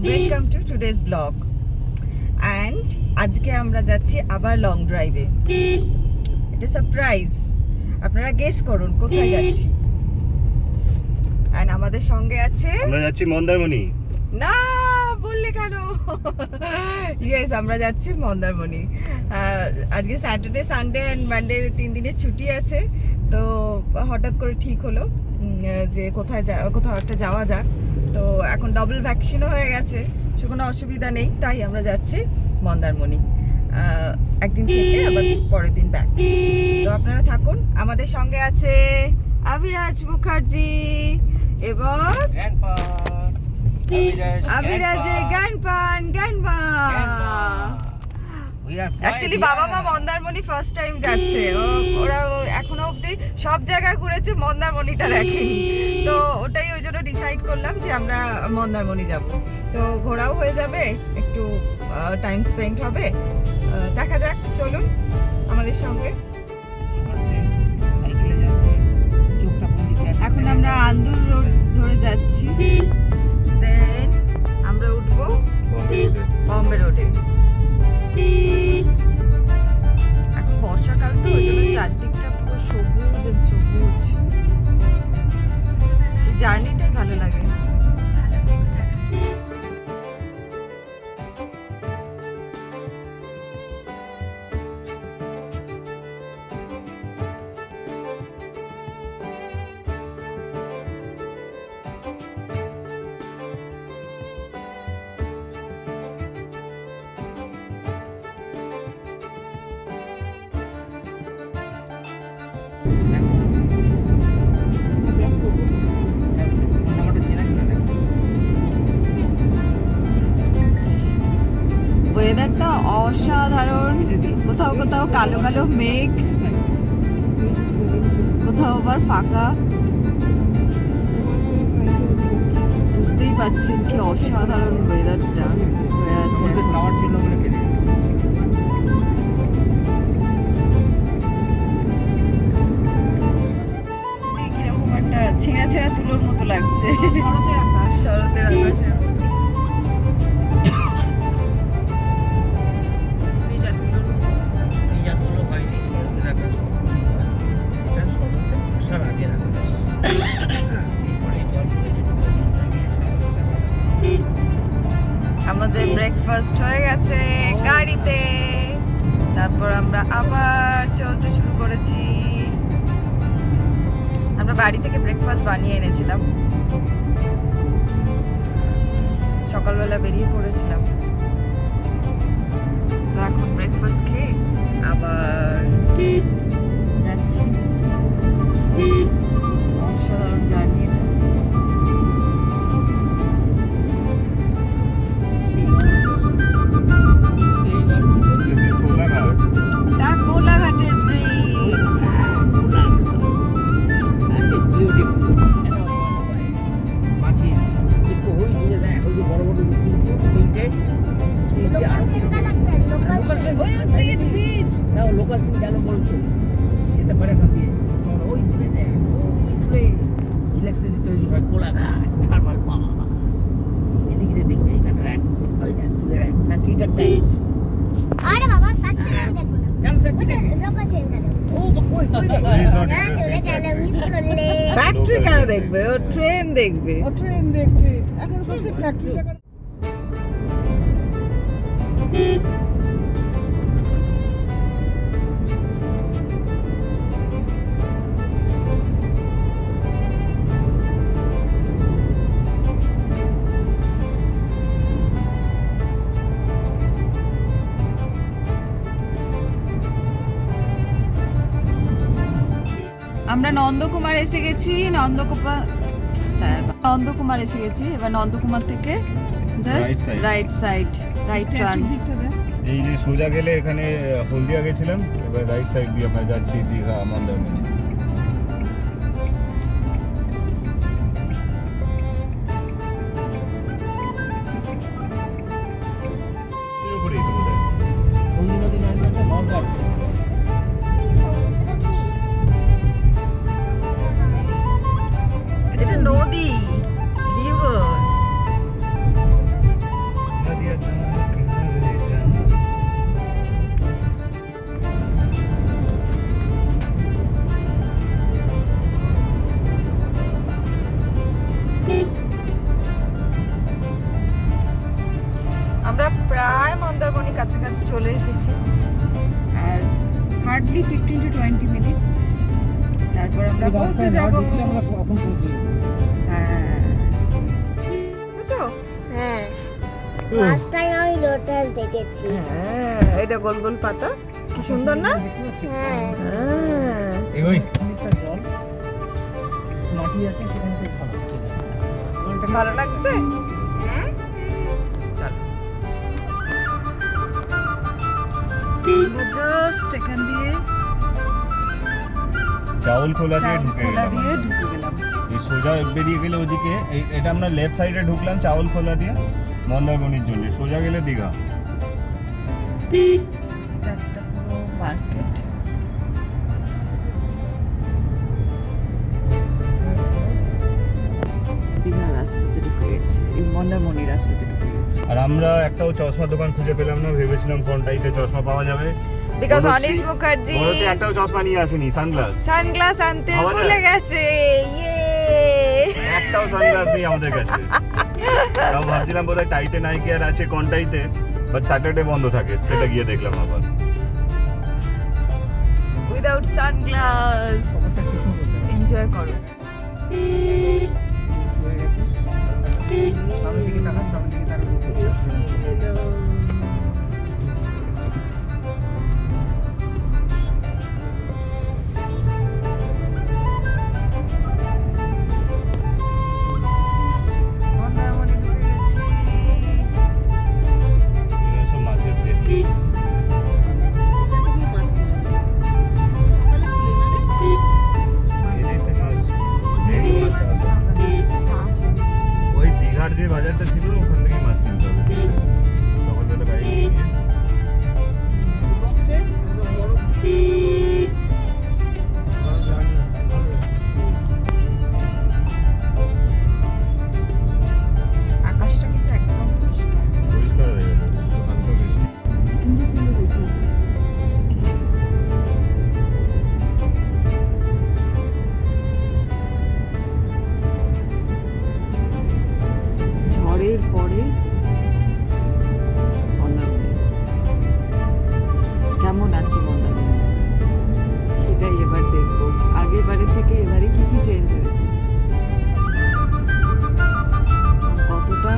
Welcome to today's blog and আজকে আমরা যাচ্ছি আবার লং ড্রাইভে। এটা সারপ্রাইজ, আপনারা গেস করুন কোথায় যাচ্ছি। অ্যান্ড আমাদের সঙ্গে আছে, আমরা যাচ্ছি মন্দারমণি। না বললে কেন? ইয়েস, আমরা যাচ্ছি মন্দারমণি। আজকে স্যাটারডে, সানডে অ্যান্ড মানডে 3 দিনের ছুটি আছে, তো হঠাৎ করে ঠিক হলো যে কোথাও একটা যাওয়া যাক। তো এখন ডবল ভ্যাকসিনও হয়ে গেছে, সে কোনো অসুবিধা নেই, তাই আমরা যাচ্ছি মন্দারমণি। একদিন থেকে আবার পরের দিন ব্যাক। তো আপনারা থাকুন, আমাদের সঙ্গে আছে অভিরাজ মুখার্জি এবং অভিরাজের গানমা। অ্যাকচুয়ালি বাবা মা মন্দারমণি ফার্স্ট টাইম যাচ্ছে, ওরা এখনো অবধি সব জায়গায় ঘুরেছে, মন্দারমণিটা দেখেনি। তো ওটাই ওই জন্য ডিসাইড করলাম যে আমরা মন্দারমণি যাব। তো ঘোরাও হয়ে যাবে, একটু টাইম স্পেন্ড হবে। দেখা যাক, চলুন আমাদের সঙ্গে। এখন আমরা আন্দুর রোড ধরে যাচ্ছি, দেন আমরা উঠবো বম্বে রোডে। এখন বর্ষাকাল তো, ওই জন্য চারদিকটা পুরো সবুজ আর সবুজ, জার্নিটাই ভালো লাগে। ওয়েদারটা অসাধারণ, কোথাও কোথাও কালো কালো মেঘ, কোথাও আবার ফাঁকা। বুঝতেই পারছেন কি অসাধারণ ওয়েদারটা হয়ে আছে। কিরকম একটা ছেঁড়া ছেঁড়া তুলোর মতো লাগছে, শরতের আকাশের মতো। আমাদের ব্রেকফাস্ট হয়ে গেছে গাড়িতে, তারপর আমরা আবার চলতে শুরু করেছি। আমরা বাড়ি থেকে ব্রেকফাস্ট বানিয়ে এনেছিলাম, সকালবেলা বেরিয়ে পড়েছিলাম। তো এখন ব্রেকফাস্ট খেয়ে আবার যাচ্ছি। অসাধারণ জার্নি এটা। কোলাঘাটের ব্রিজ। লোকাল ট্রেন কেন বলছো যেতে পারে এখান দিয়ে, ওই দূরে দেখ ওই ট্রেন ইলেকট্রিসিটি তৈরি হয় কোলাঘাট থার্মাল পাওয়ার। এদিকে দেখবে এখানে ওই দেখ দূরে ফ্যাক্টরিটা দেখ। আরে বাবা ফ্যাক্টরি আমি দেখব না, কেন ফ্যাক্টরি দেখবে? লোকাল ট্রেন কেন? ও ওই চলে গেল মিস করলে। ফ্যাক্টরি কেন দেখবে? ও ট্রেন দেখবে। ও ট্রেন দেখছে, এখন সত্যি ফ্যাক্টরি দেখা। আমরা নন্দকুমার এসে গেছি, নন্দকুমার এসে গেছি। এবার নন্দকুমার থেকে জাস্ট রাইট টার্ন। এই যে সোজা গেলে এখানে হলদিয়া গেছিলাম, এবার রাইট সাইড দিয়ে আমরা যাচ্ছি দীঘা মন্দারমণি। এটা নদী, রিভার। কাছাকাছি চলে এসেছি, আর হার্ডলি 15 to 20 মিনিটস, তারপর আমরা পৌঁছে যাব। আমরা কখন পৌঁছে হ্যাঁ বুঝছো? হ্যাঁ ফার্স্ট টাইম আমি লোটাস দেখেছি। হ্যাঁ এটা গোল গোল পাতা, কি সুন্দর না? হ্যাঁ হ্যাঁ এগোই। অনেকটা জল মাটি আছে, সেখানে খুব ভালো জলটা ভালো লাগছে। হ্যাঁ চলো জাস্ট এখান দিয়ে চাউল খোলা দিয়ে চাউল ঢুকে খোলা গেলাম। দিয়ে ঢুকে গেলাম। এই সোজা বেরিয়ে গেলে ওদিকে এটা আমরা লেফট সাইডে ঢুকলাম চাউল খোলা দিয়ে মন্দারমণির জন্য। সোজা গেলে দীঘা। এটা একটা পুরো মার্কেট। দীঘা রাস্তাতে ঢুকে গেছি, এই মন্দারমণি রাস্তাতে ঢুকে গেছি। আর আমরা একটাও চশমা দোকান খুঁজে পেলাম না, ভেবেছিলাম কোনটাইতে চশমা পাওয়া যাবে। বিকজ বড় অনিশ মুখার্জি বড়তে একটাও চশমা নিয়ে আসেনি, সানগ্লাস। সানগ্লাস আনতে পাওয়া যায়? ভুলে গেছে। ইয়ে একটাও সানগ্লাস নেই আমাদের কাছে। তাও ভাবছিলাম বোধহয় টাইটে নাইকি আর আছে কোনটাইতে, বাট স্যাটারডে বন্ধ থাকে, সেটা গিয়ে দেখলাম আবার। উইদাউট সানগ্লাস এনজয় করো। হয়ে গেছে। সামনের দিকে তাকা, সামনের দিকে তাকা। মন্দারমণি ঢুকে গেছি। এগুলো সব মাছের তেল। এদিকে মাছ, ভেরি মাছ আছে। ওই দীঘার যে বাজারটা ছিল ওখান থেকে মাছ কিনতে হবে। সকালবেলা গাড়ি নিয়ে গিয়ে। বক্সে একদম বড় আকাশটা কিন্তু একদম পরিষ্কার। পরিষ্কার হয়ে গেল দোকান তো বেশি। সুন্দর সুন্দর হয়েছে। ঝড়ের পরে মন্দারমণি কেমন আছে মন্দারমণি সেটাই এবার দেখবো। আগের বারের থেকে এবারে কি কি চেঞ্জ হয়েছে, কতটা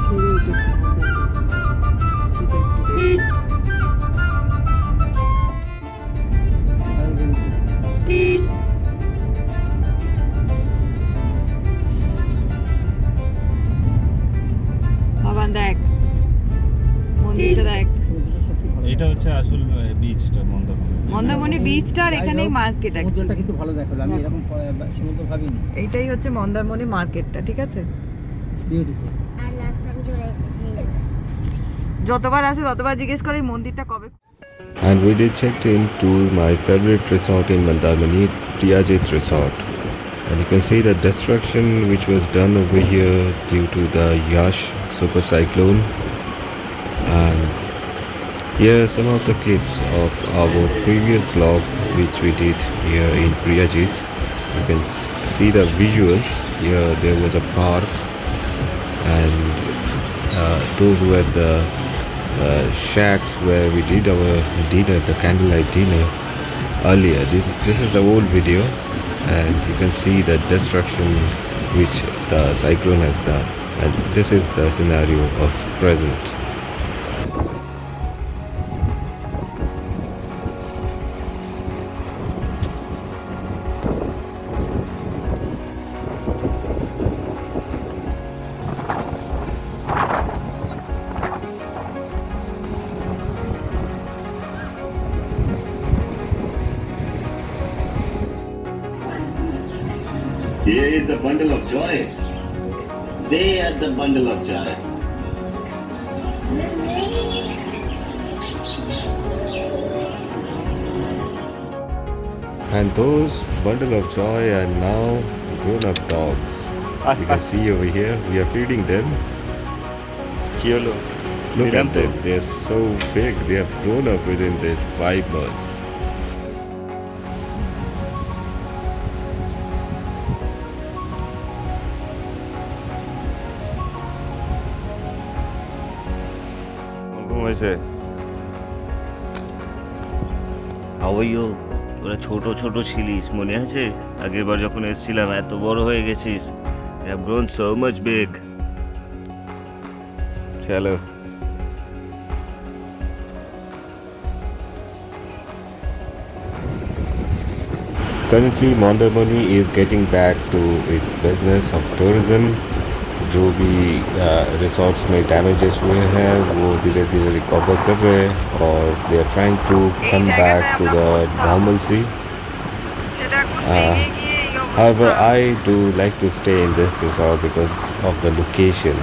সেরে উঠেছে মন্দারমণি, সেটা একটু দেখবো। বাবা দেখ মন্দিরটা দেখ। সমুদ্রটা সত্যি ভালো। এটা হচ্ছে আসল বিচটা মন্দারমণি। মন্দারমণি বিচটা আর এখানেই মার্কেট সমুদ্রটা অ্যাকচুয়ালি। কিন্তু ভালো দেখালো, আমি এরকম সমুদ্র ভাবিনি। এইটাই হচ্ছে মন্দারমণি মার্কেটটা, ঠিক আছে? বিউটিফুল। আর লাস্ট আমি চলে এসেছি। যতবার আসে ততবার জিজ্ঞেস করে এই মন্দিরটা কবে। And we did checked into my favorite resort in Mandermani, Priyajit Resort. And you can see the destruction which was done over here due to the Yaas super cyclone. And here are some of the clips of our previous vlog which we did here in Priyajit. You can see the visuals. Here there was a park, and those were the shacks where we did our dinner, the candlelight dinner earlier. This is the old video, and you can see the destruction which the cyclone has done, and this is the scenario of present. Here is the bundle of joy. They are the bundle of joy. And those bundle of joy are now grown-up dogs. You can see over here, we are feeding them. Kiolo. Look at them, they're so big. They have grown up within these 5 months. হয়েছে? How are you? তোরা ছোট ছোট ছিলিস মনে আছে? আগের বার যখন এসেছিলাম এত বড় হয়ে গেছিস. You have grown so much big. চলো। Currently, Mandermani is getting back to its business of tourism. जो भी रिसोर्ट्स में डैमेजेस हुए हैं वो धीरे धीरे रिकवर कर रहे हैं और they are trying to come back to the normalcy. সেটা এখন ভেঙে গিয়ে এই However, অবস্থা। I do like to stay in this resort because of the location,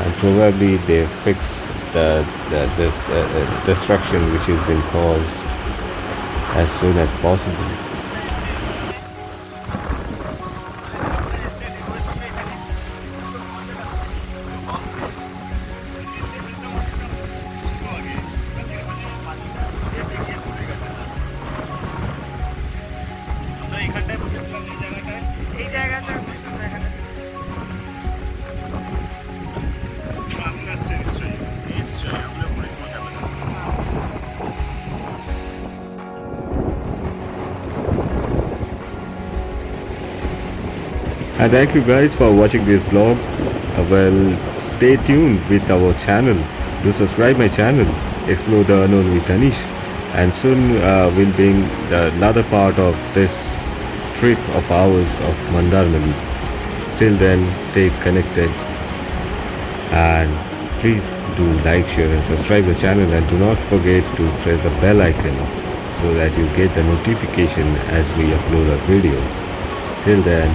and probably they fix this destruction which has been caused as soon as possible. এই জায়গাটা বসার জায়গাটা ছিল। And thank you guys for watching this vlog. Well, stay tuned with our channel. Do subscribe my channel, Explore the Unknown with Anish. And soon we'll bring another part of this trip of ours of Mandarmani. Till then, stay connected. And please do like, share and subscribe the channel. And do not forget to press the bell icon so that you get the notification as we upload a video. Till then,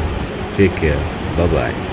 take care. Bye-bye.